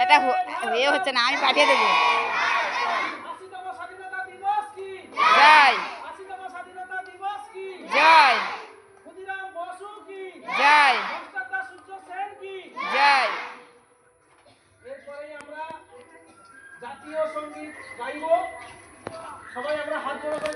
এটা হয়ে হচ্ছে না, আমি পাঠিয়ে দেবো। জয় জয় জয় জয়। এরপরে আমরা জাতীয় সঙ্গীত গাইব, সবাই আমরা হাত জোড়া করে